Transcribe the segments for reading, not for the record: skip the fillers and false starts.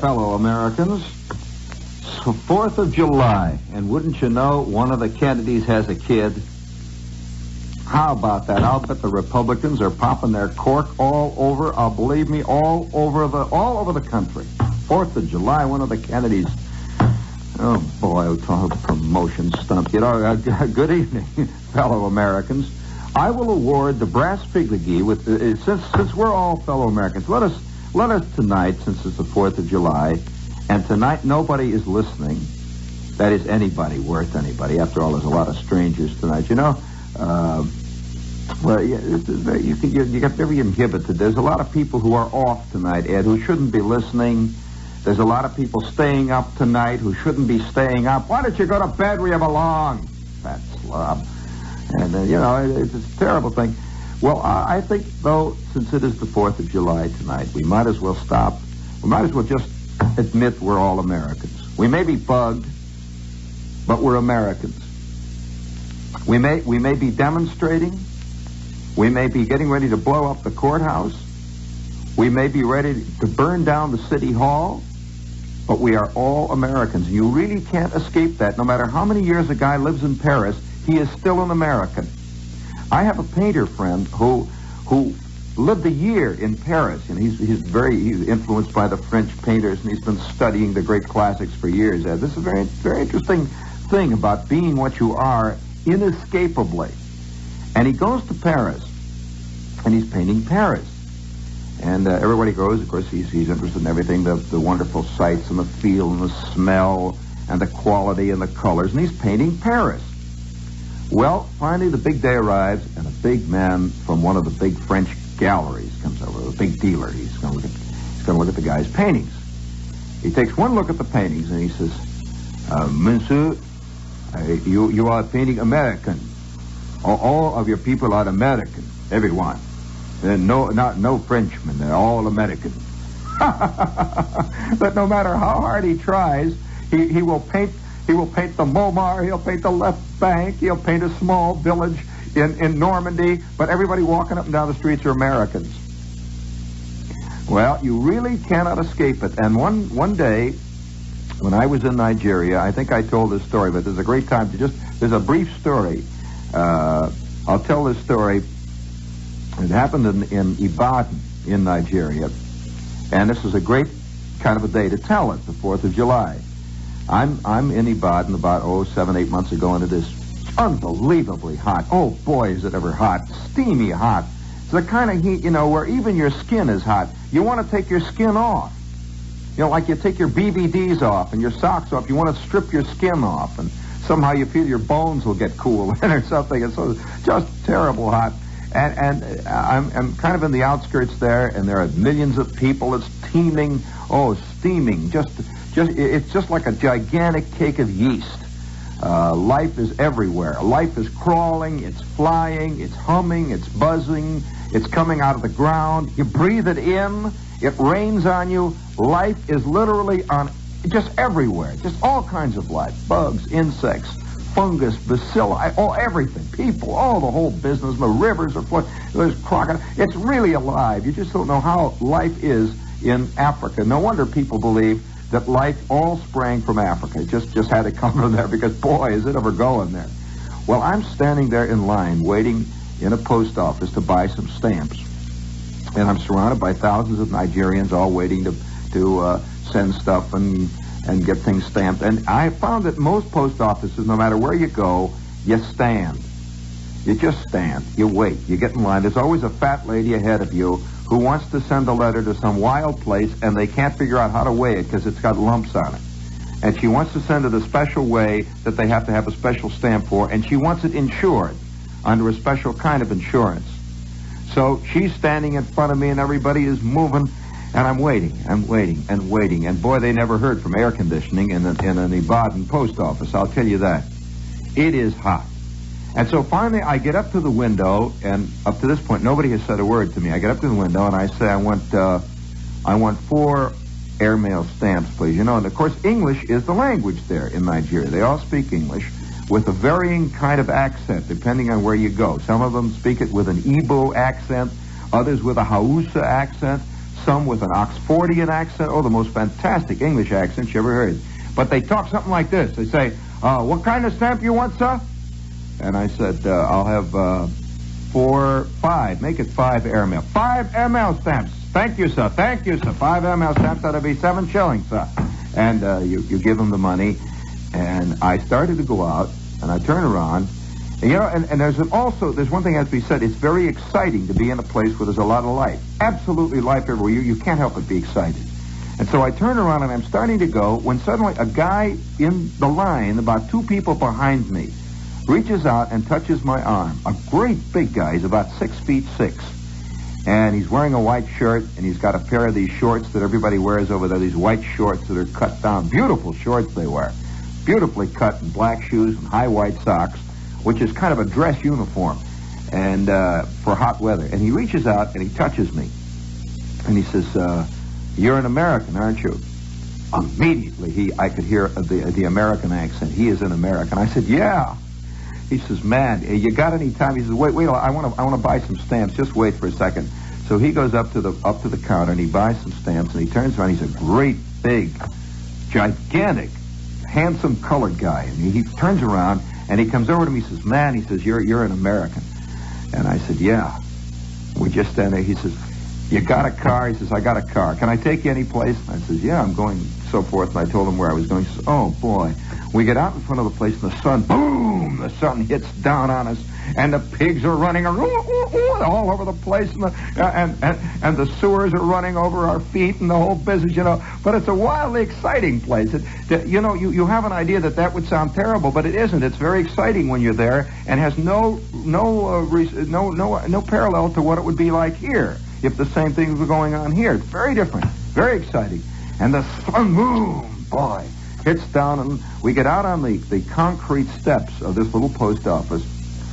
fellow Americans. It's the 4th of July, and wouldn't you know, one of the Kennedys has a kid. How about that? I'll bet the Republicans are popping their cork all over, believe me, all over the country. 4th of July, one of the Kennedys. Oh, boy, a promotion stunt. You know, good evening, fellow Americans. I will award the Brass Figligee with since we're all fellow Americans. Let us tonight, since it's the 4th of July, and tonight nobody is listening. That is anybody worth anybody. After all, there's a lot of strangers tonight. You know, you get very inhibited. There's a lot of people who are off tonight, Ed, who shouldn't be listening. There's a lot of people staying up tonight who shouldn't be staying up. Why don't you go to bed where you belong? Fat slob. And, it's a terrible thing. Well, I think, though, since it is the 4th of July tonight, we might as well stop. We might as well just admit we're all Americans. We may be bugged, but we're Americans. We may be demonstrating. We may be getting ready to blow up the courthouse. We may be ready to burn down the city hall. But we are all Americans. You really can't escape that. No matter how many years a guy lives in Paris, he is still an American. I have a painter friend who lived a year in Paris, and he's influenced by the French painters, and he's been studying the great classics for years. This is a very, very interesting thing about being what you are inescapably. And he goes to Paris, and he's painting Paris. And everybody goes, of course, he's interested in everything, the wonderful sights and the feel and the smell and the quality and the colors, and he's painting Paris. Well, finally the big day arrives, and a big man from one of the big French galleries comes over, a big dealer. He's going to look at the guy's paintings. He takes one look at the paintings, and he says, Monsieur, you are painting American. All of your people are American, everyone. No Frenchmen. They're all American. But no matter how hard he tries, he will paint the Montmartre. He'll paint the left bank. He'll paint a small village in Normandy. But everybody walking up and down the streets are Americans. Well, you really cannot escape it. And one day, when I was in Nigeria, I think I told this story, but there's a great time to there's a brief story. I'll tell this story. It happened in Ibadan in Nigeria, and this is a great kind of a day to tell it, the 4th of July. I'm in Ibadan about 7-8 months ago, and it is unbelievably hot. Oh boy, is it ever hot. Steamy hot. It's the kind of heat, where even your skin is hot. You want to take your skin off. Like you take your BBDs off and your socks off. You want to strip your skin off, and somehow you feel your bones will get cool or something. It's just terrible hot. And I'm kind of in the outskirts there, and there are millions of people. It's teeming, steaming. It's just like a gigantic cake of yeast. Life is everywhere. Life is crawling, it's flying, it's humming, it's buzzing, it's coming out of the ground. You breathe it in, it rains on you. Life is literally just everywhere. Just all kinds of life. Bugs, insects, fungus, bacilli, everything, people, the whole business. The rivers are flooding. There's crocodiles. It's really alive. You just don't know how life is in Africa. No wonder people believe that life all sprang from Africa. It just had to come from there, because boy, is it ever going there. Well, I'm standing there in line waiting in a post office to buy some stamps, and I'm surrounded by thousands of Nigerians all waiting to send stuff and get things stamped. And I found that most post offices, no matter where you go, you stand. You just stand. You wait. You get in line. There's always a fat lady ahead of you who wants to send a letter to some wild place, and they can't figure out how to weigh it because it's got lumps on it. And she wants to send it a special way that they have to have a special stamp for, and she wants it insured under a special kind of insurance. So she's standing in front of me, and everybody is moving. And I'm waiting, and boy, they never heard from air conditioning in an Ibadan post office, I'll tell you that. It is hot. And so finally, I get up to the window, and up to this point, nobody has said a word to me. I get up to the window, and I say, I want 4 airmail stamps, please. And of course, English is the language there in Nigeria. They all speak English with a varying kind of accent, depending on where you go. Some of them speak it with an Igbo accent, others with a Hausa accent. some with an Oxfordian accent. Oh, the most fantastic English accent you ever heard. But they talk something like this. They say, what kind of stamp you want, sir? And I said, I'll have 5. Make it 5 airmail. 5 airmail stamps. Thank you, sir. Thank you, sir. 5 airmail stamps. That'll be 7 shillings, sir. And you give them the money. And I started to go out, and I turn around. And, you know, and there's one thing that has to be said. It's very exciting to be in a place where there's a lot of life. Absolutely life everywhere. You can't help but be excited. And so I turn around, and I'm starting to go, when suddenly a guy in the line, about 2 people behind me, reaches out and touches my arm. A great big guy. He's about 6'6". And he's wearing a white shirt, and he's got a pair of these shorts that everybody wears over there, these white shorts that are cut down. Beautiful shorts they wear. Beautifully cut, and black shoes and high white socks, which is kind of a dress uniform and for hot weather. And he reaches out, and he touches me. And he says, you're an American, aren't you? Immediately, I could hear the American accent. He is an American. I said, yeah. He says, man, you got any time? He says, wait, I want to buy some stamps. Just wait for a second. So he goes up to the counter, and he buys some stamps, and he turns around. He's a great, big, gigantic, handsome colored guy. And he turns around, and he comes over to me. He says, man, he says, you're an American. And I said, yeah. We just stand there. He says, you got a car? He says, I got a car. Can I take you any place? I says, yeah, I'm going, so forth. And I told him where I was going. He says, oh, boy. We get out in front of the place, and the sun, boom, the sun hits down on us, and the pigs are running all over the place, and the sewers are running over our feet, and the whole business, you know. But it's a wildly exciting place. You have an idea that would sound terrible, but it isn't. It's very exciting when you're there, and has no parallel to what it would be like here if the same things were going on here. It's very different, very exciting. And the sun, boom, boy, hits down, and we get out on the concrete steps of this little post office,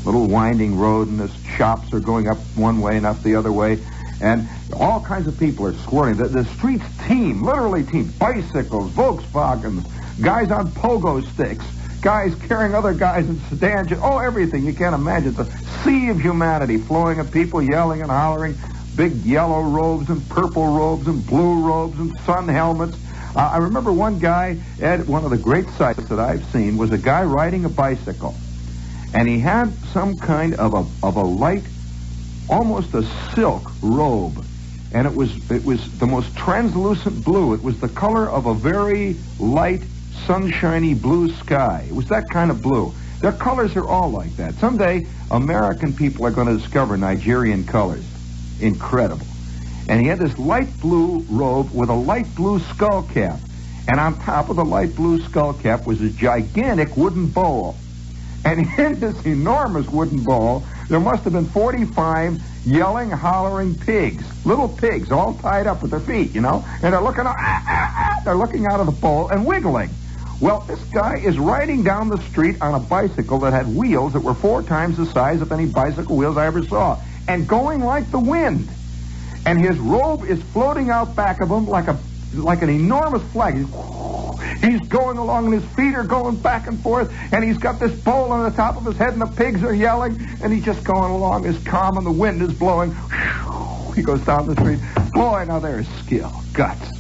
little winding road, and the shops are going up one way and up the other way, and all kinds of people are squirting. The streets teem, literally teem. Bicycles, Volkswagens, guys on pogo sticks, guys carrying other guys in sedans, everything. You can't imagine. It's a sea of humanity flowing of people yelling and hollering, big yellow robes and purple robes and blue robes and sun helmets. I remember one guy, Ed, one of the great sights that I've seen was a guy riding a bicycle. And he had some kind of a light, almost a silk robe. And it was the most translucent blue. It was the color of a very light, sunshiny blue sky. It was that kind of blue. Their colors are all like that. Someday, American people are going to discover Nigerian colors. Incredible. And he had this light blue robe with a light blue skull cap. And on top of the light blue skull cap was a gigantic wooden bowl. And in this enormous wooden bowl, there must have been 45 yelling, hollering pigs. Little pigs, all tied up with their feet, you know. And they're looking out of the bowl and wiggling. Well, this guy is riding down the street on a bicycle that had wheels that were 4 times the size of any bicycle wheels I ever saw. And going like the wind. And his robe is floating out back of him like an enormous flag. He's going along, and his feet are going back and forth, and he's got this bowl on the top of his head, and the pigs are yelling, and he's just going along as calm, and the wind is blowing. He goes down the street. Boy, now there's skill, guts.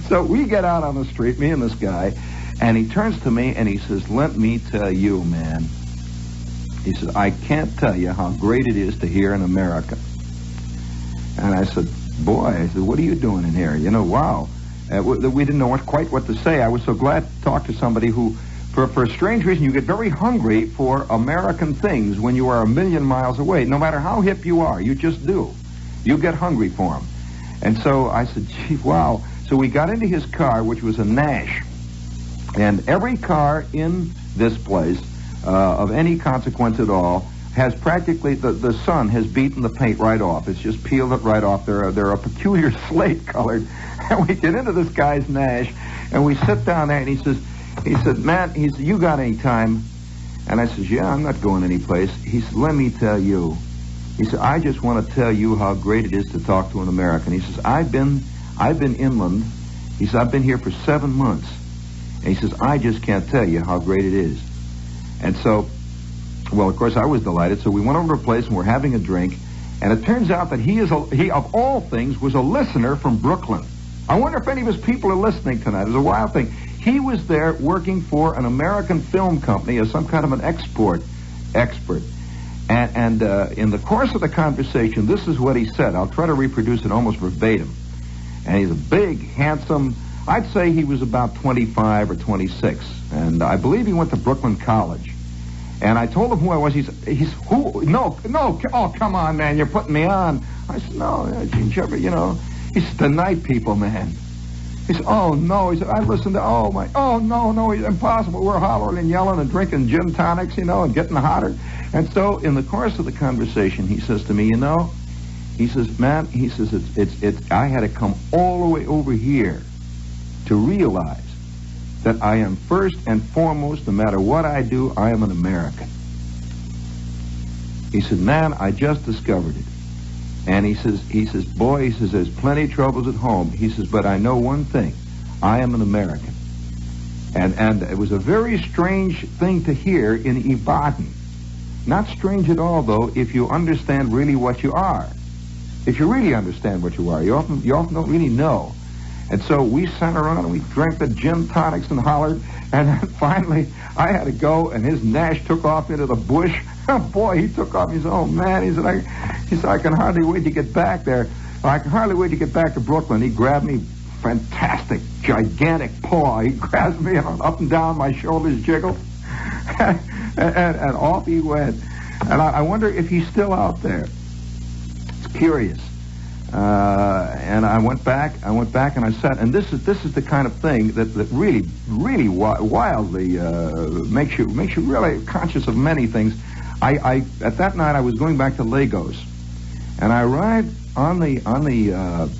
So we get out on the street, me and this guy, and he turns to me, and he says, let me tell you, man. He says, I can't tell you how great it is to hear in America. And I said, boy, what are you doing in here? You know, wow. We didn't know quite what to say. I was so glad to talk to somebody who, for a strange reason, you get very hungry for American things when you are a million miles away. No matter how hip you are, you just do. You get hungry for them. And so I said, gee, wow. So we got into his car, which was a Nash. And every car in this place, of any consequence at all, has practically, the sun has beaten the paint right off. It's just peeled it right off. They're a peculiar slate colored. And we get into this guy's Nash, and we sit down there, and he said, man, you got any time? And I says, yeah, I'm not going anyplace. He said, let me tell you. He said, I just want to tell you how great it is to talk to an American. He says, I've been inland. He said, I've been here for 7 months. And he says, I just can't tell you how great it is. And so, well, of course, I was delighted. So we went over to a place, and we're having a drink. And it turns out that he of all things, was a listener from Brooklyn. I wonder if any of his people are listening tonight. It's a wild thing. He was there working for an American film company as some kind of an export expert. And in the course of the conversation, this is what he said. I'll try to reproduce it almost verbatim. And he's a big, handsome, I'd say he was about 25 or 26. And I believe he went to Brooklyn College. And I told him who I was. He's who? No, oh, come on, man, you're putting me on. I said, no, Gene Shepard, you know. He said, the night people, man. He said, oh, no. He said, I listened to, no, it's impossible. We're hollering and yelling and drinking gin tonics, you know, and getting hotter. And so in the course of the conversation, he says to me, you know, he says, man, he says, I had to come all the way over here to realize that I am first and foremost, no matter what I do, I am an American. He said, man, I just discovered it. And he says, boy, he says, there's plenty of troubles at home. He says, but I know one thing. I am an American. And it was a very strange thing to hear in Ibadan. Not strange at all, though, if you understand really what you are. If you really understand what you are. You often don't really know. And so we sat around and we drank the gin tonics and hollered. And then finally, I had to go, and his Nash took off into the bush. Boy, he took off. He said, oh, man. He said, I can hardly wait to get back there. I can hardly wait to get back to Brooklyn. He grabbed me, fantastic, gigantic paw. He grabs me up and down, my shoulders jiggle. and off he went. And I wonder if he's still out there. It's curious. And I went back and I sat, and this is the kind of thing that really, really wildly makes you really conscious of many things. At that night I was going back to Lagos, and I arrived on the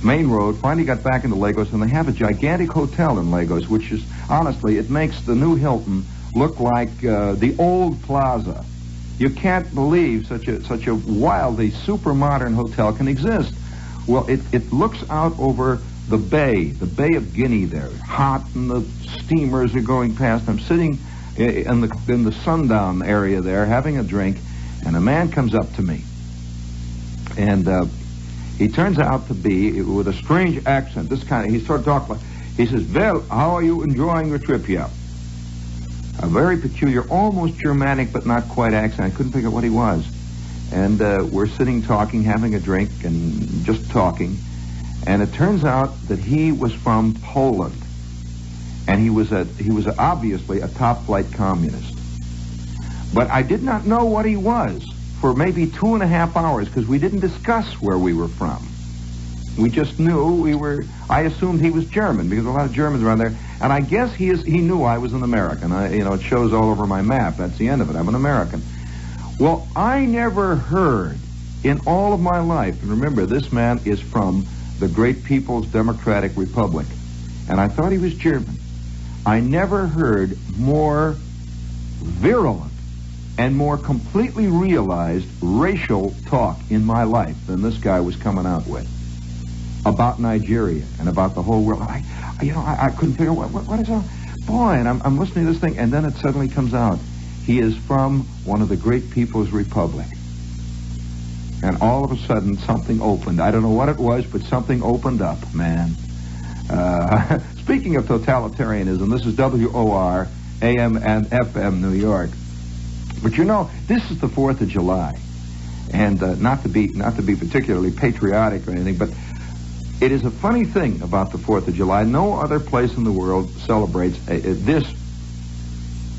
main road. Finally got back into Lagos, and they have a gigantic hotel in Lagos, which is honestly, it makes the new Hilton look like the old Plaza. You can't believe such a wildly super modern hotel can exist. Well, it looks out over the Bay of Guinea there, hot, and the steamers are going past. I'm sitting in the sundown area there having a drink, and a man comes up to me. And he turns out to be, with a strange accent, he started talking like, he says, well, how are you enjoying your trip here? A very peculiar, almost Germanic, but not quite accent. I couldn't figure out what he was. And we're sitting talking, having a drink, and just talking. And it turns out that he was from Poland. And he was obviously a top-flight communist. But I did not know what he was for maybe 2.5 hours, because we didn't discuss where we were from. We just knew I assumed he was German, because a lot of Germans around there. And I guess he knew I was an American. It shows all over my map. That's the end of it. I'm an American. Well, I never heard in all of my life, and remember, this man is from the great People's Democratic Republic, and I thought he was German. I never heard more virulent and more completely realized racial talk in my life than this guy was coming out with about Nigeria and about the whole world. I couldn't figure out what is on. Boy, and I'm listening to this thing, and then it suddenly comes out. He is from one of the great People's Republic. And all of a sudden, something opened. I don't know what it was, but something opened up, man. Speaking of totalitarianism, this is WOR, AM and FM, New York. But this is the 4th of July. And not to be particularly patriotic or anything, but it is a funny thing about the 4th of July. No other place in the world celebrates this.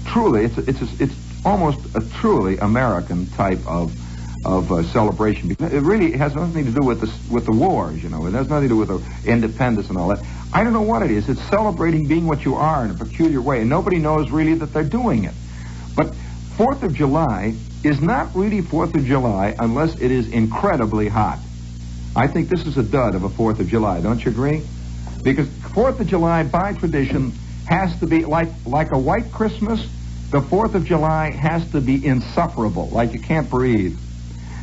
Truly, it's almost a truly American type of celebration. Because it really has nothing to do with the wars, It has nothing to do with the independence and all that. I don't know what it is. It's celebrating being what you are in a peculiar way, and nobody knows really that they're doing it. But 4th of July is not really 4th of July unless it is incredibly hot. I think this is a dud of a 4th of July. Don't you agree? Because 4th of July, by tradition, has to be like a white Christmas. The 4th of July has to be insufferable, like you can't breathe.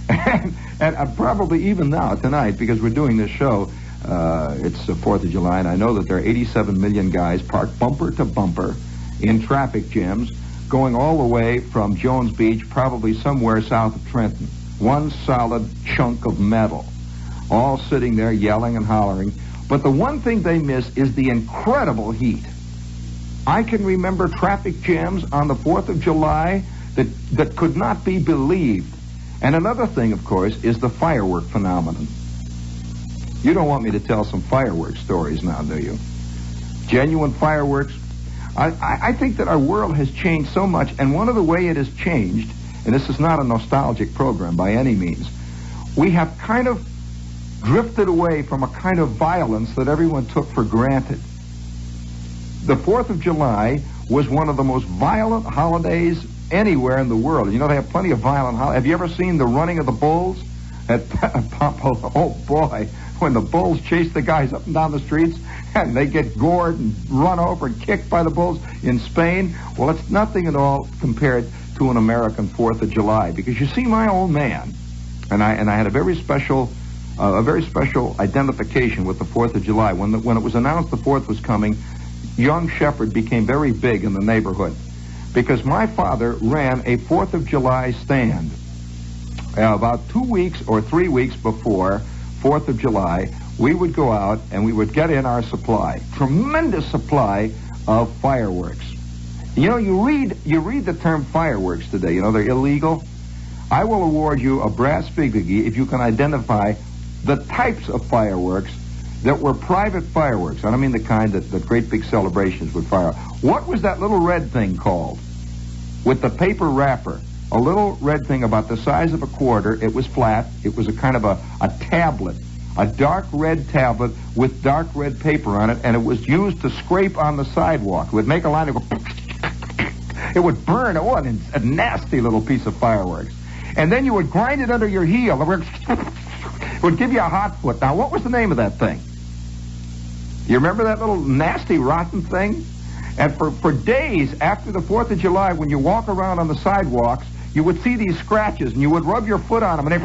And probably even now, tonight, because we're doing this show, it's the 4th of July, and I know that there are 87 million guys parked bumper to bumper in traffic jams going all the way from Jones Beach, probably somewhere south of Trenton. one solid chunk of metal, all sitting there yelling and hollering. But the one thing they miss is the incredible heat. I can remember traffic jams on the 4th of July that could not be believed. And another thing, of course, is the firework phenomenon. You don't want me to tell some fireworks stories now, do you? Genuine fireworks. I think that our world has changed so much, and one of the way it has changed, and this is not a nostalgic program by any means, we have kind of drifted away from a kind of violence that everyone took for granted. The 4th of July was one of the most violent holidays anywhere in the world. You know, they have plenty of violent holidays. Have you ever seen the running of the bulls at Pompo? Oh, boy, when the bulls chase the guys up and down the streets and they get gored and run over and kicked by the bulls in Spain. Well, it's nothing at all compared to an American 4th of July. Because you see, my old man, and I had a very special identification with the 4th of July. When it was announced the 4th was coming, young Shepherd became very big in the neighborhood. Because my father ran a 4th of July stand. About 2 weeks or 3 weeks before 4th of July, we would go out and we would get in our supply. Tremendous supply of fireworks. You know, you read the term fireworks today. You know, they're illegal. I will award you a brass figure if you can identify the types of fireworks that were private fireworks. I don't mean the kind that great big celebrations would fire. What was that little red thing called? With the paper wrapper. A little red thing about the size of a quarter. It was flat. It was a kind of a tablet. A dark red tablet with dark red paper on it, and it was used to scrape on the sidewalk. It would make a line of go... It would burn. Oh, a nasty little piece of fireworks. And then you would grind it under your heel. It would give you a hot foot. Now, what was the name of that thing? You remember that little nasty, rotten thing? And for days after the 4th of July, when you walk around on the sidewalks, you would see these scratches, and you would rub your foot on them, and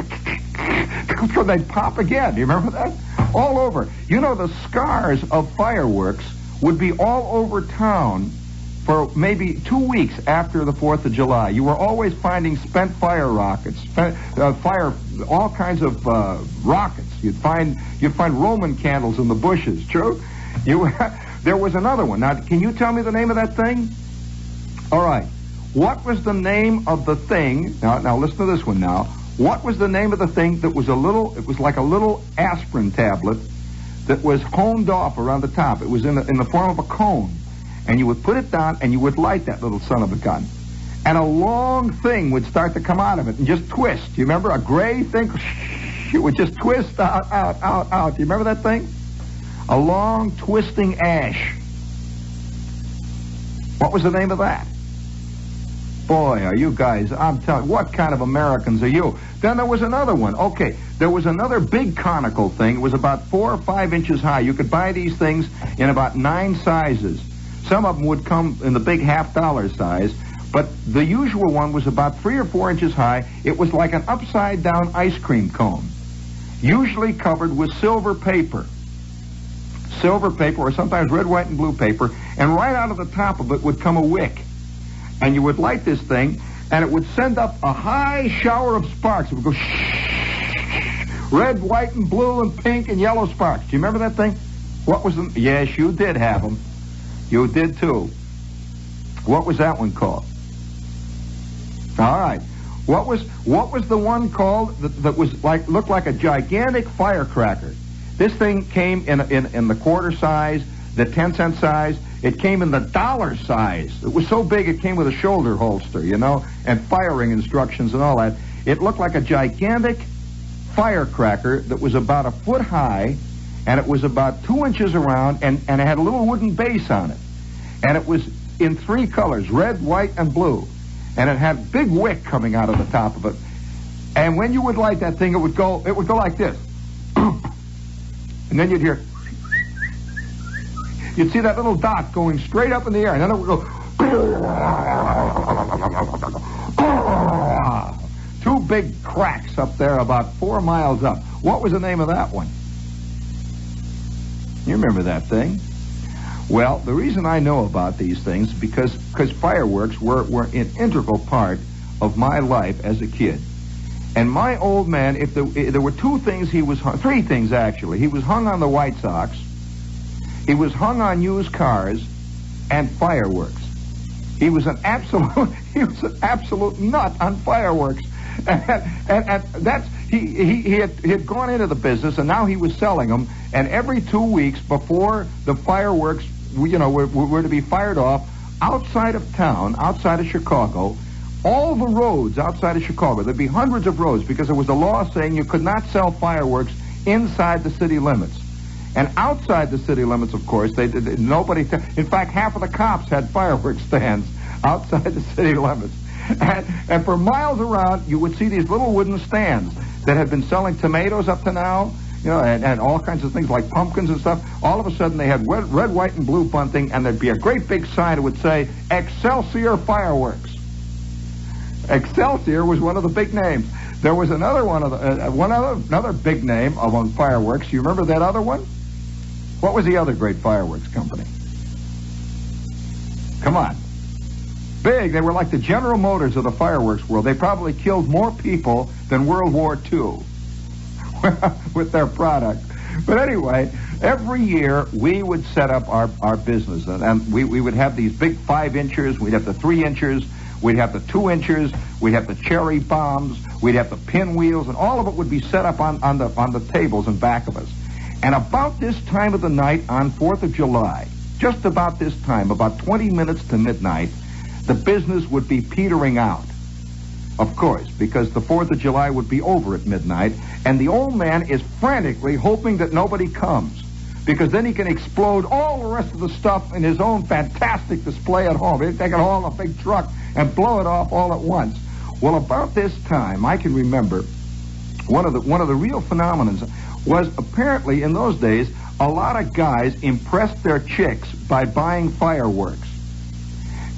they'd pop again. Do you remember that? All over. You know, the scars of fireworks would be all over town for maybe 2 weeks after the 4th of July. You were always finding spent fire rockets, all kinds of rockets. You'd find Roman candles in the bushes. True? There was another one. Now, can you tell me the name of that thing? All right. What was the name of the thing? Now listen to this one now. What was the name of the thing that was it was like a little aspirin tablet that was honed off around the top. It was in the form of a cone. And you would put it down and you would light that little son of a gun. And a long thing would start to come out of it and just twist. You remember? A gray thing? It would just twist out. Do you remember that thing? A long twisting ash. What was the name of that? Boy, are you guys, I'm telling you, what kind of Americans are you? Then there was another one. Okay, there was another big conical thing. It was about 4 or 5 inches high. You could buy these things in about 9 sizes. Some of them would come in the big $50 size, but the usual one was about 3 or 4 inches high. It was like an upside-down ice cream cone, usually covered with silver paper, or sometimes red, white, and blue paper, and right out of the top of it would come a wick. And you would light this thing, and it would send up a high shower of sparks. It would go red, white, and blue, and pink, and yellow sparks. Do you remember that thing? What was the... Yes, you did have them. You did, too. What was that one called? All right. What was the one called that was looked like a gigantic firecracker? This thing came in the quarter size, the 10-cent size. It came in the dollar size. It was so big it came with a shoulder holster, you know, and firing instructions and all that. It looked like a gigantic firecracker that was about 1 foot high, and it was about 2 inches around, and it had a little wooden base on it. And it was in 3 colors, red, white, and blue. And it had big wick coming out of the top of it. And when you would light that thing, it would go like this. And then you'd hear... You'd see that little dot going straight up in the air, and then it would go... 2 big cracks up there about 4 miles up. What was the name of that one? You remember that thing? Well, the reason I know about these things is because fireworks were an integral part of my life as a kid. And my old man, if there were two things he was hung, three things actually. He was hung on the White Sox, he was hung on used cars, and fireworks. He was an absolute nut on fireworks. And that's he had gone into the business, and now he was selling them. And every 2 weeks before the fireworks, were to be fired off, outside of town, outside of Chicago, all the roads outside of Chicago, there'd be hundreds of roads, because there was a law saying you could not sell fireworks inside the city limits. And outside the city limits, of course, nobody. In fact, half of the cops had fireworks stands outside the city limits. And for miles around, you would see these little wooden stands that had been selling tomatoes up to now, and all kinds of things like pumpkins and stuff. All of a sudden, they had red, white, and blue bunting, and there'd be a great big sign that would say, Excelsior Fireworks. Excelsior was one of the big names. There was another another big name among fireworks. You remember that other one? What was the other great fireworks company? Come on. Big. They were like the General Motors of the fireworks world. They probably killed more people than World War II with their product. But anyway, every year we would set up our business, and we would have these big 5-inchers. We'd have the 3-inchers. We'd have the 2-inchers. We'd have the cherry bombs. We'd have the pinwheels, and all of it would be set up on the tables in back of us. And about this time of the night on 4th of July, just about this time, about 20 minutes to midnight, the business would be petering out. Of course, because the 4th of July would be over at midnight, and the old man is frantically hoping that nobody comes, because then he can explode all the rest of the stuff in his own fantastic display at home. He'd take it all in a big truck and blow it off all at once. Well, about this time, I can remember one of the real phenomena was apparently in those days a lot of guys impressed their chicks by buying fireworks.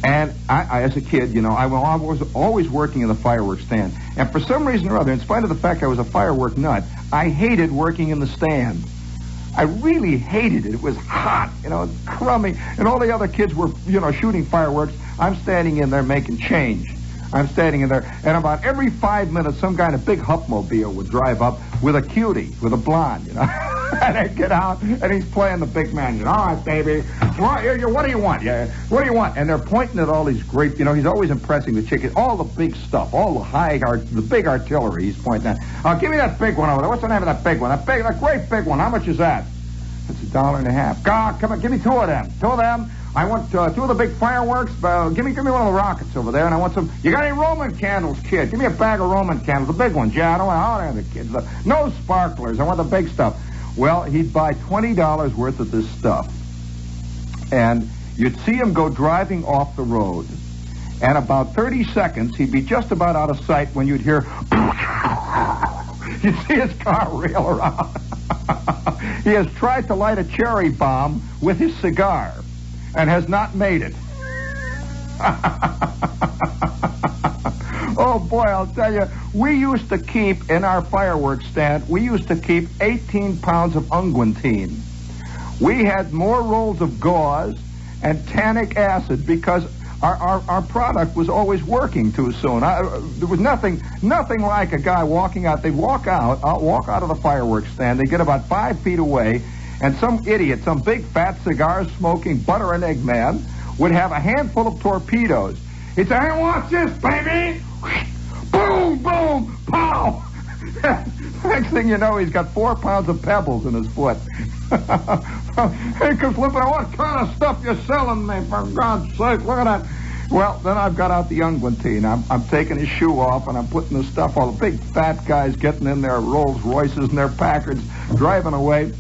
And I as a kid, I was always working in the fireworks stand. And for some reason or other, in spite of the fact I was a firework nut, I hated working in the stand. I really hated it. It was hot, crummy, and all the other kids were, shooting fireworks. I'm standing in there making change. I'm standing in there, and about every 5 minutes, some guy in a big Hupmobile would drive up with a cutie, with a blonde, and I'd get out, and he's playing the big man. All right, baby. What do you want? Yeah, what do you want? And they're pointing at all these great, he's always impressing the chick. All the big stuff, all the big artillery he's pointing at. Give me that big one over there. What's the name of that big one? That great big one. How much is that? It's $1.50. God, come on, give me 2 of them. 2 of them. I want 2 of the big fireworks. Give me one of the rockets over there, and I want some. You got any Roman candles, kid? Give me a bag of Roman candles, the big ones. Yeah, I don't want the kids. No sparklers. I want the big stuff. Well, he'd buy $20 worth of this stuff, and you'd see him go driving off the road, and about 30 seconds, he'd be just about out of sight when you'd hear. You'd see his car reel around. He has tried to light a cherry bomb with his cigar and has not made it. Oh, boy, I'll tell you, we used to keep, in our fireworks stand, 18 pounds of unguentine. We had more rolls of gauze and tannic acid because our product was always working too soon. There was nothing like a guy walking out. They'd walk out of the fireworks stand. They'd get about 5 feet away, and some idiot, some big fat cigar-smoking butter and egg man would have a handful of torpedoes. He'd say, "Hey, watch this, baby!" Boom, boom, pow! Next thing you know, he's got 4 pounds of pebbles in his foot. Hey, Flippin', what kind of stuff you selling me, for God's sake? Look at that. Well, then I've got out the unguentine. I'm taking his shoe off, and I'm putting the stuff, all the big fat guys getting in their Rolls Royces and their Packards, driving away.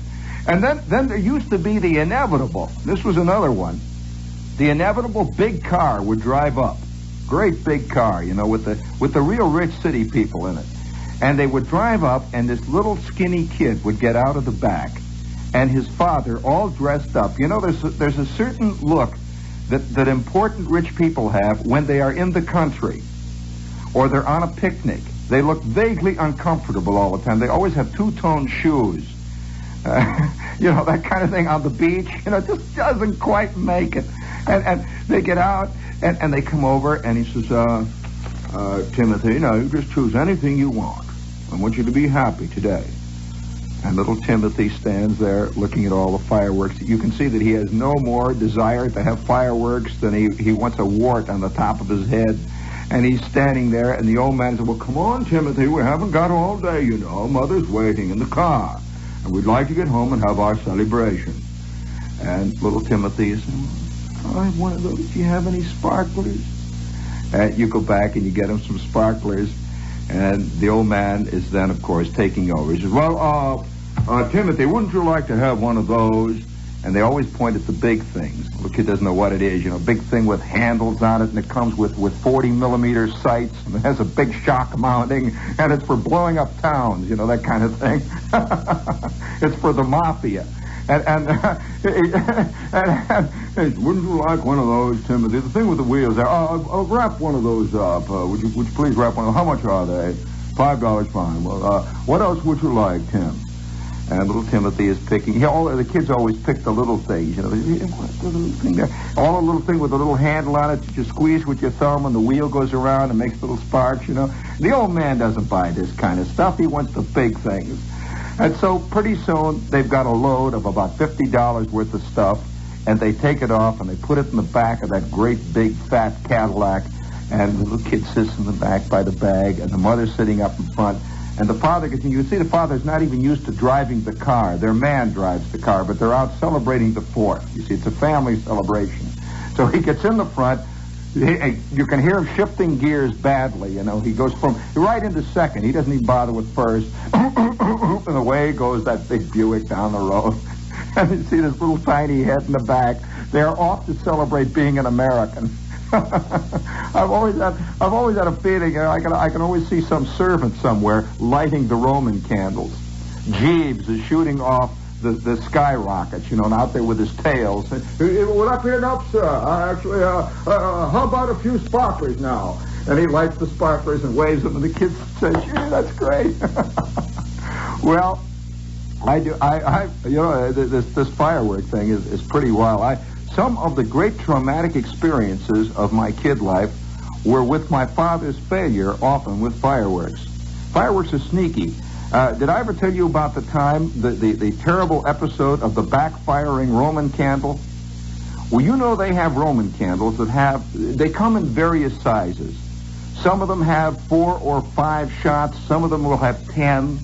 And then there used to be the inevitable. This was another one. The inevitable big car would drive up. Great big car, with the real rich city people in it. And they would drive up, and this little skinny kid would get out of the back, and his father, all dressed up. There's a certain look that important rich people have when they are in the country or they're on a picnic. They look vaguely uncomfortable all the time. They always have two-tone shoes. That kind of thing on the beach, just doesn't quite make it. And they get out, and they come over, and he says, Timothy, you just choose anything you want. I want you to be happy today. And little Timothy stands there looking at all the fireworks. You can see that he has no more desire to have fireworks than he wants a wart on the top of his head. And he's standing there, and the old man said, well, come on, Timothy, we haven't got all day, you know. Mother's waiting in the car. And we'd like to get home and have our celebration. And little Timothy is saying, I have one of those. Do you have any sparklers? And you go back and you get him some sparklers. And the old man is then, of course, taking over. He says, well, Timothy, wouldn't you like to have one of those? And they always point at the big things. The kid doesn't know what it is. You know, big thing with handles on it, and it comes with 40-millimeter sights, and it has a big shock mounting, and it's for blowing up towns, you know, that kind of thing. It's for the mafia. And wouldn't you like one of those, Timothy? The thing with the wheels there. I'll wrap one of those up. Would you please wrap one? How much are they? $5, fine. Well, what else would you like, Tim? And little Timothy is picking. All the kids always pick the little things, you know. What's the little thing there? All the little thing with a little handle on it that you squeeze with your thumb, and the wheel goes around and makes little sparks, you know. The old man doesn't buy this kind of stuff. He wants the big things. And so pretty soon they've got a load of about $50 worth of stuff, and they take it off and they put it in the back of that great big fat Cadillac, and the little kid sits in the back by the bag, and the mother's sitting up in front, and the father gets in. You can see the father's not even used to driving the car. Their man drives the car, but they're out celebrating the 4th. You see, it's a family celebration. So he gets in the front. You can hear him shifting gears badly, you know. He goes right into second. He doesn't even bother with first. And away goes that big Buick down the road. And you see this little tiny head in the back. They're off to celebrate being an American. I've always had a feeling, I can always see some servant somewhere lighting the Roman candles. Jeeves is shooting off the skyrockets, you know, and out there with his tails. Well, up here now, sir. Actually, how about a few sparklers now? And he lights the sparklers and waves them, and the kids say, "Gee, that's great." Well, this firework thing is pretty wild. Some of the great traumatic experiences of my kid life were with my father's failure, often with fireworks. Fireworks are sneaky. Did I ever tell you about the time, the terrible episode of the backfiring Roman candle? Well, you know they have Roman candles they come in various sizes. Some of them have 4 or 5 shots. Some of them will have 10.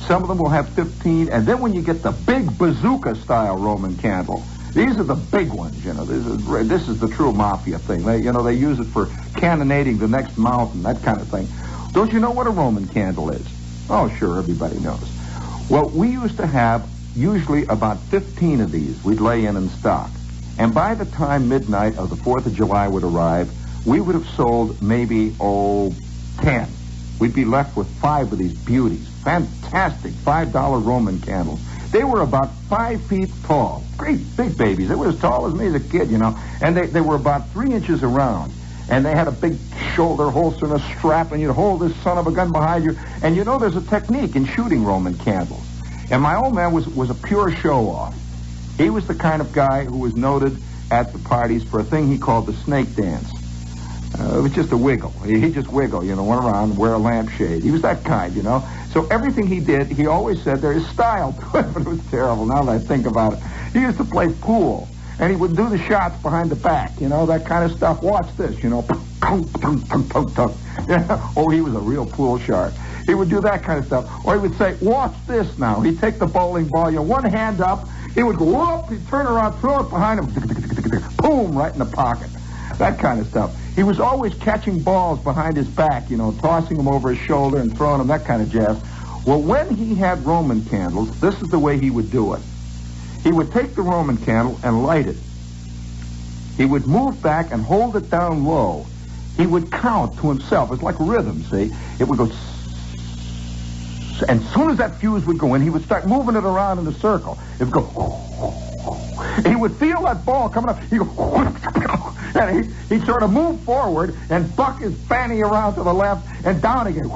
Some of them will have 15. And then when you get the big bazooka-style Roman candle, these are the big ones, you know. This is the true mafia thing. They use it for cannonading the next mountain, that kind of thing. Don't you know what a Roman candle is? Oh, sure, everybody knows. Well, we used to have usually about 15 of these we'd lay in stock. And by the time midnight of the 4th of July would arrive, we would have sold maybe, 10. We'd be left with 5 of these beauties. Fantastic $5 Roman candles. They were about 5 feet tall. Great big babies. They were as tall as me as a kid, you know. And they were about 3 inches around. And they had a big shoulder holster and a strap, and you'd hold this son of a gun behind you. And you know there's a technique in shooting Roman candles. And my old man was a pure show-off. He was the kind of guy who was noted at the parties for a thing he called the snake dance. It was just a wiggle. He'd just wiggle, you know, run around and wear a lampshade. He was that kind, you know. So everything he did, he always said there is style to it, but it was terrible now that I think about it. He used to play pool, and he would do the shots behind the back, you know, that kind of stuff. Watch this, you know. Oh, he was a real pool shark. He would do that kind of stuff. Or he would say, watch this now. He'd take the bowling ball, you know, one hand up. He would go up, he'd turn around, throw it behind him. Boom, right in the pocket. That kind of stuff. He was always catching balls behind his back, you know, tossing them over his shoulder and throwing them, that kind of jazz. Well, when he had Roman candles, this is the way he would do it. He would take the Roman candle and light it. He would move back and hold it down low. He would count to himself. It's like rhythm, see? It would go... And as soon as that fuse would go in, he would start moving it around in a circle. It would go... He would feel that ball coming up. He'd go... And he'd sort of move forward and buck his fanny around to the left and down again.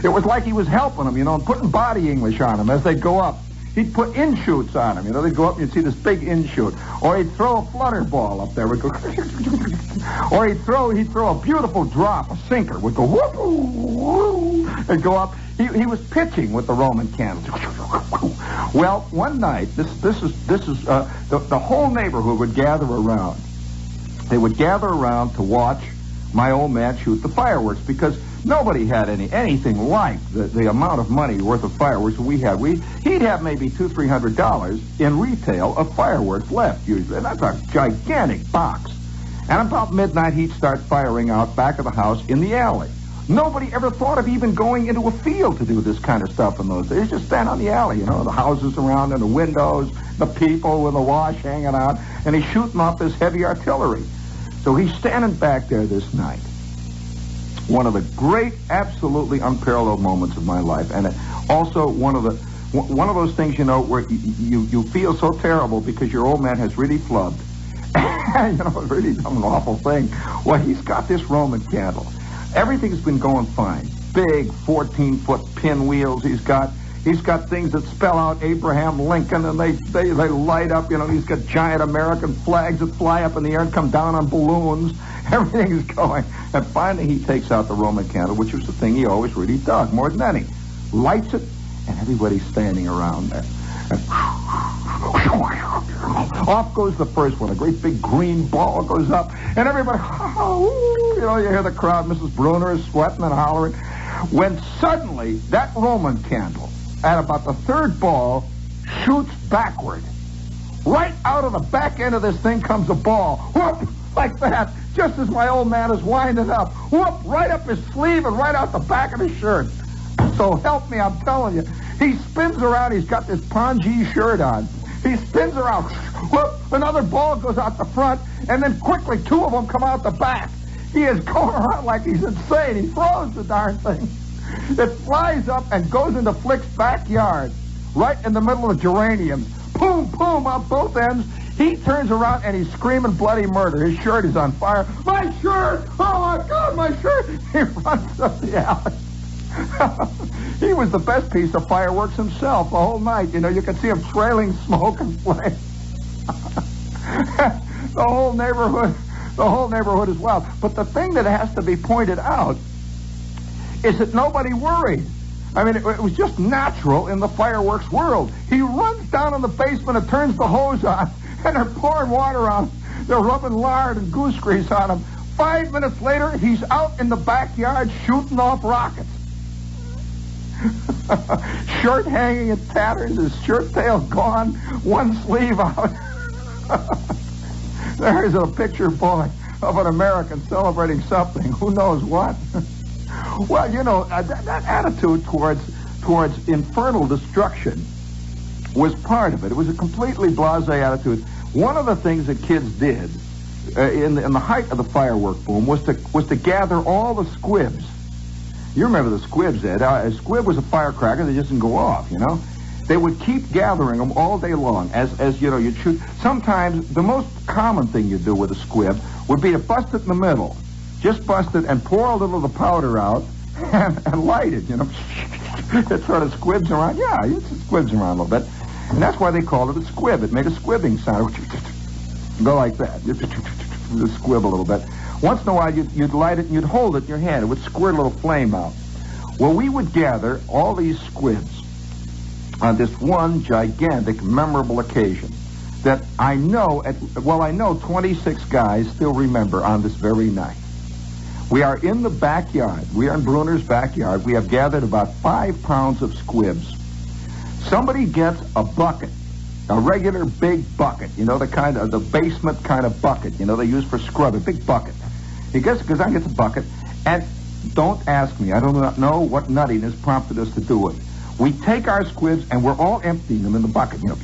It was like he was helping them, you know, and putting body English on them as they go up. He'd put in-shoots on them. You know, they'd go up and you'd see this big in-shoot. Or he'd throw a flutter ball up there. Would go or he'd throw a beautiful drop, a sinker. Would go whoop, and go up. He was pitching with the Roman candles. Well, one night, the whole neighborhood would gather around. They would gather around to watch my old man shoot the fireworks because nobody had anything like the amount of money worth of fireworks we had. He'd have maybe $200-300 in retail of fireworks left usually, and that's a gigantic box. And about midnight, he'd start firing out back of the house in the alley. Nobody ever thought of even going into a field to do this kind of stuff in those days. Just stand on the alley, you know, the houses around and the windows, the people with the wash hanging out, and he's shooting off this heavy artillery. So he's standing back there this night. One of the great, absolutely unparalleled moments of my life, and also one of those things, you know, where you feel so terrible because your old man has really flubbed. You know, really done an awful thing. Well, he's got this Roman candle. Everything's been going fine. Big 14-foot pinwheels. He's got things that spell out Abraham Lincoln, and they light up. You know, he's got giant American flags that fly up in the air and come down on balloons. Everything's going. And finally, he takes out the Roman candle, which was the thing he always really dug more than any. Lights it, and everybody's standing around there. And off goes the first one. A great big green ball goes up, and everybody, you know, you hear the crowd. Mrs. Bruner is sweating and hollering. When suddenly that Roman candle, at about the third ball, shoots backward. Right out of the back end of this thing comes a ball. Whoop! Like that. Just as my old man is winding up. Whoop! Right up his sleeve and right out the back of his shirt. So help me, I'm telling you. He spins around. He's got this pongee shirt on. He spins around. Whoop! Another ball goes out the front, and then quickly two of them come out the back. He is going around like he's insane. He throws the darn thing. It flies up and goes into Flick's backyard, right in the middle of the geraniums. Boom, boom, up both ends. He turns around and he's screaming bloody murder. His shirt is on fire. My shirt! Oh, my God, my shirt! He runs up the alley. He was the best piece of fireworks himself the whole night. You know, you could see him trailing smoke and flame. The whole neighborhood is wild. But the thing that has to be pointed out is that nobody worried. I mean, it was just natural in the fireworks world. He runs down in the basement and turns the hose on, and they're pouring water on him. They're rubbing lard and goose grease on him. 5 minutes later, he's out in the backyard shooting off rockets. Shirt hanging in tatters, his shirt tail gone, one sleeve out. There's a picture, boy, of an American celebrating something. Who knows what? Well, you know, that attitude towards infernal destruction was part of it. It was a completely blasé attitude. One of the things that kids did in the height of the firework boom was to gather all the squibs. You remember the squibs, Ed. A squib was a firecracker that just didn't go off, you know. They would keep gathering them all day long as you know, you'd shoot. Sometimes the most common thing you'd do with a squib would be to bust it in the middle. Just bust it and pour a little of the powder out and light it, you know. It sort of squibs around. Yeah, it squibs around a little bit. And that's why they called it a squib. It made a squibbing sound. Go like that. Just squib a little bit. Once in a while, you'd light it and you'd hold it in your hand. It would squirt a little flame out. Well, we would gather all these squibs on this one gigantic, memorable occasion that I know 26 guys still remember on this very night. We are in the backyard. We are in Bruner's backyard. We have gathered about 5 pounds of squibs. Somebody gets a bucket, a regular big bucket, you know, the basement kind of bucket, you know, they use for scrub, a big bucket. He gets a bucket, and don't ask me. I do not know what nuttiness prompted us to do it. We take our squibs, and we're all emptying them in the bucket, you know,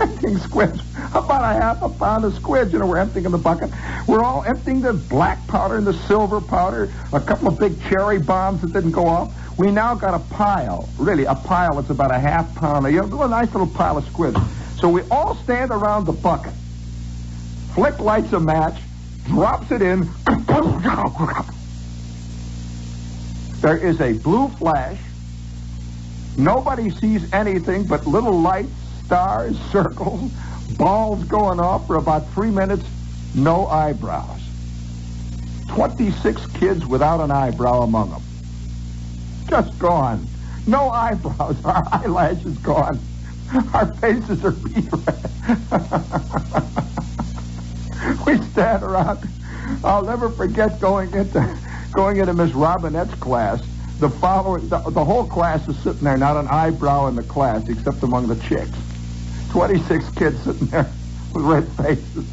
emptying squibs. About a half a pound of squibs, you know, we're emptying in the bucket. We're all emptying the black powder and the silver powder, a couple of big cherry bombs that didn't go off. We now got a pile, really, a pile that's about a half pound, you know, a nice little pile of squibs. So we all stand around the bucket. Flick lights a match, drops it in. There is a blue flash, Nobody sees anything but little lights, stars, circles, balls going off for about 3 minutes. No eyebrows. 26 kids without an eyebrow among them. Just gone. No eyebrows. Our eyelashes gone. Our faces are beat red. We stand around. I'll never forget going into Miss Robinette's class. The whole class is sitting there, not an eyebrow in the class except among the chicks. 26 kids sitting there with red faces.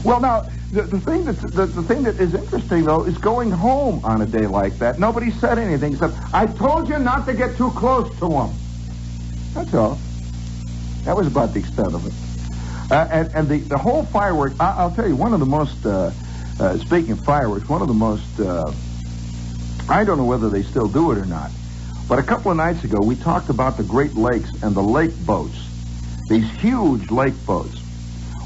Well, now the thing that is interesting though is going home on a day like that. Nobody said anything except, "I told you not to get too close to them." That's all. That was about the extent of it. And the whole fireworks, I'll tell you, one of the most, speaking of fireworks, one of the most, I don't know whether they still do it or not, but a couple of nights ago we talked about the Great Lakes and the lake boats, these huge lake boats.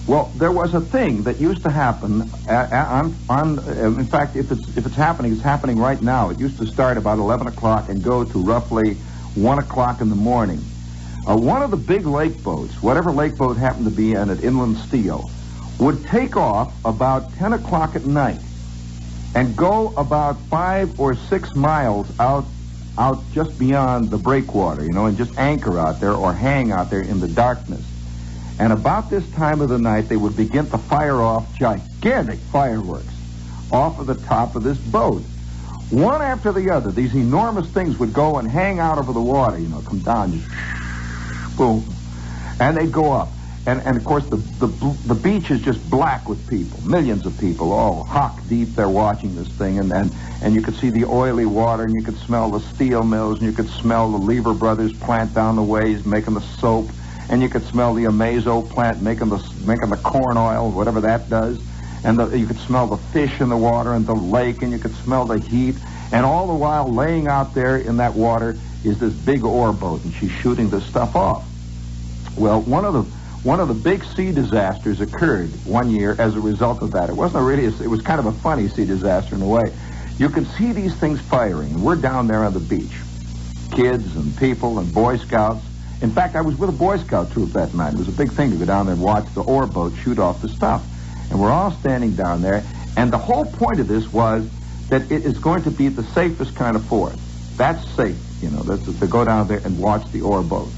Well, there was a thing that used to happen in fact, if it's happening, it's happening right now. It used to start about 11 o'clock and go to roughly 1 o'clock in the morning. One of the big lake boats, whatever lake boat happened to be in it, inland steel, would take off about 10 o'clock at night and go about 5 or 6 miles out just beyond the breakwater, and just anchor out there or hang out there in the darkness. And about this time of the night, they would begin to fire off gigantic fireworks off of the top of this boat. One after the other, these enormous things would go and hang out over the water, come down, just boom, and they'd go up. And of course, the beach is just black with people, millions of people, all hock deep there watching this thing. And you could see the oily water, and you could smell the steel mills, and you could smell the Lever Brothers plant down the ways making the soap, and you could smell the Amazo plant making the corn oil, whatever that does. And you could smell the fish in the water and the lake, and you could smell the heat. And all the while, laying out there in that water is this big ore boat, and she's shooting this stuff off. Well, one of the big sea disasters occurred one year as a result of that. It wasn't really, it was kind of a funny sea disaster in a way. You could see these things firing, and we're down there on the beach. Kids and people and Boy Scouts. In fact, I was with a Boy Scout troop that night. It was a big thing to go down there and watch the ore boat shoot off the stuff. And we're all standing down there, and the whole point of this was that it is going to be the safest kind of force. That's safe, that's to go down there and watch the ore boat.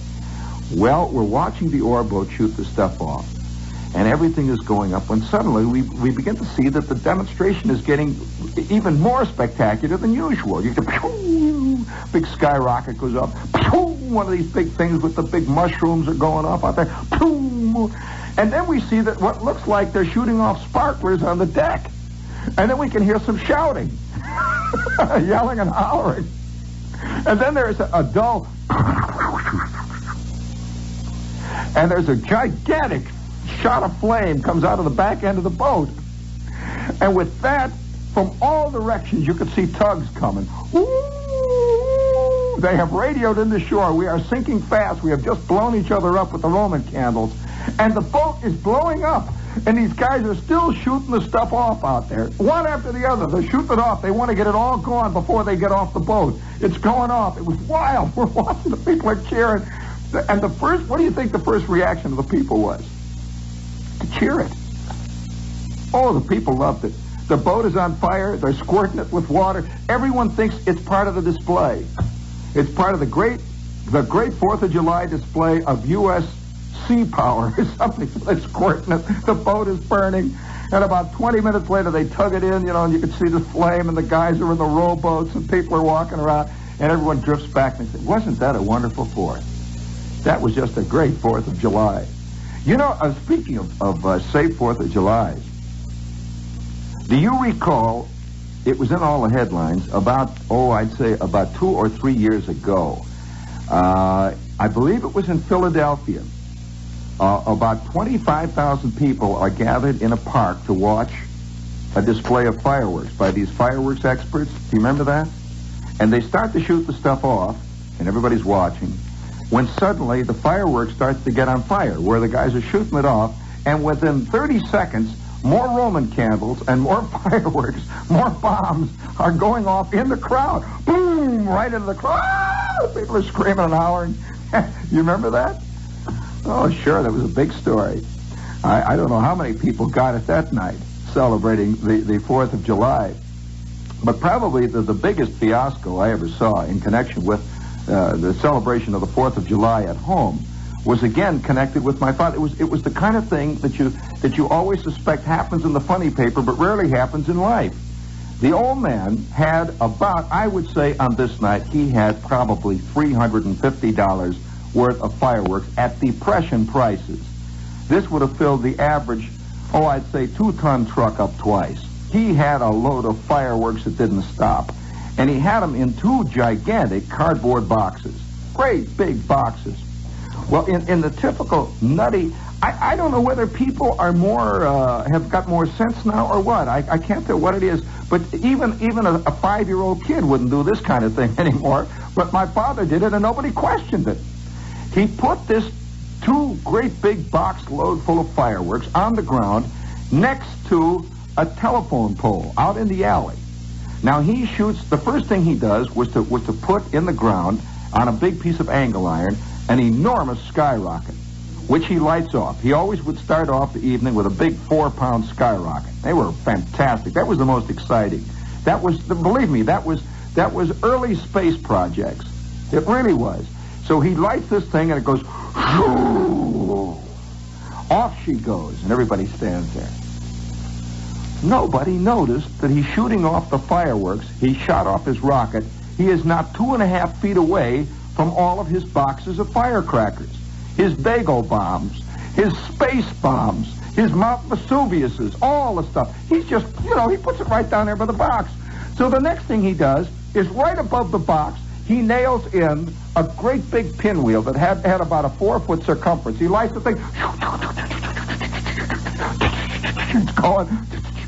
Well, we're watching the ore boat shoot the stuff off, and everything is going up when suddenly we begin to see that the demonstration is getting even more spectacular than usual. You get, big skyrocket goes up, one of these big things with the big mushrooms are going off out there, and then we see that what looks like they're shooting off sparklers on the deck, and then we can hear some shouting, yelling and hollering, and then there's a dull and there's a gigantic shot of flame comes out of the back end of the boat. And with that, from all directions, you could see tugs coming. Ooh! They have radioed in the shore. We are sinking fast. We have just blown each other up with the Roman candles. And the boat is blowing up. And these guys are still shooting the stuff off out there. One after the other. They're shooting it off. They want to get it all gone before they get off the boat. It's going off. It was wild. We're watching. The people are cheering. And what do you think the first reaction of the people was? To cheer it. Oh, the people loved it. The boat is on fire. They're squirting it with water. Everyone thinks it's part of the display. It's part of the great 4th of July display of U.S. sea power or something. They're squirting it. The boat is burning. And about 20 minutes later, they tug it in, and you can see the flame, and the guys are in the rowboats, and people are walking around, and everyone drifts back and says, wasn't that a wonderful 4th? That was just a great 4th of July. Speaking of safe 4th of July, do you recall, it was in all the headlines, I'd say about 2 or 3 years ago. I believe it was in Philadelphia. About 25,000 people are gathered in a park to watch a display of fireworks by these fireworks experts. Do you remember that? And they start to shoot the stuff off, and everybody's watching, when suddenly the fireworks starts to get on fire, where the guys are shooting it off, and within 30 seconds, more Roman candles and more fireworks, more bombs are going off in the crowd. Boom! Right into the crowd. People are screaming and hollering. You remember that? Oh, sure, that was a big story. I don't know how many people got it that night celebrating the 4th of July. But probably the biggest fiasco I ever saw in connection with the celebration of the 4th of July at home was again connected with my father. It was the kind of thing that you always suspect happens in the funny paper, but rarely happens in life. The old man had about, I would say on this night, he had probably $350 worth of fireworks at depression prices. This would have filled the average, I'd say 2-ton truck up twice. He had a load of fireworks that didn't stop. And he had them in 2 gigantic cardboard boxes. Great big boxes. Well, in the typical nutty, I don't know whether people are more, have got more sense now or what. I can't tell what it is. But even a 5-year-old kid wouldn't do this kind of thing anymore. But my father did it and nobody questioned it. He put this 2 great big box load full of fireworks on the ground next to a telephone pole out in the alley. Now he shoots, the first thing he does was to put in the ground on a big piece of angle iron an enormous skyrocket, which he lights off. He always would start off the evening with a big 4-pound skyrocket. They were fantastic. That was the most exciting. That was, believe me, that was early space projects. It really was. So he lights this thing and it goes, off she goes, and everybody stands there. Nobody noticed that he's shooting off the fireworks. He shot off his rocket. He is not 2.5 feet away from all of his boxes of firecrackers, his bagel bombs, his space bombs, his Mount Vesuviuses, all the stuff. He's just, he puts it right down there by the box. So the next thing he does is right above the box, he nails in a great big pinwheel that had about a 4-foot circumference. He lights the thing. It's going.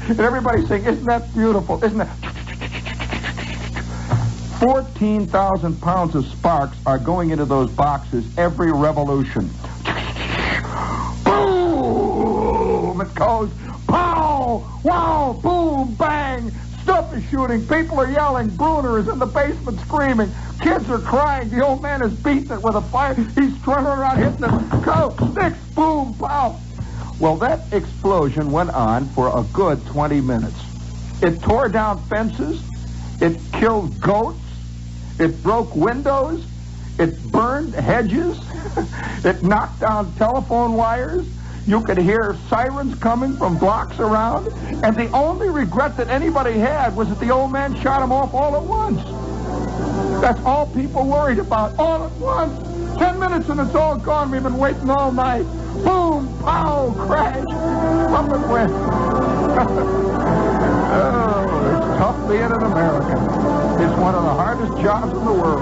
And everybody's saying, isn't that beautiful? Isn't that? 14,000 pounds of sparks are going into those boxes every revolution. Boom! It goes. Pow! Wow! Boom! Bang! Stuff is shooting. People are yelling. Bruner is in the basement screaming. Kids are crying. The old man is beating it with a fire. He's running around hitting it. Go! Sticks! Boom! Pow! Well, that explosion went on for a good 20 minutes. It tore down fences. It killed goats. It broke windows. It burned hedges. It knocked down telephone wires. You could hear sirens coming from blocks around. And the only regret that anybody had was that the old man shot them off all at once. That's all people worried about, all at once. 10 minutes and it's all gone. We've been waiting all night. Boom, pow, crash. Up it went. Oh, it's tough being an American. It's one of the hardest jobs in the world.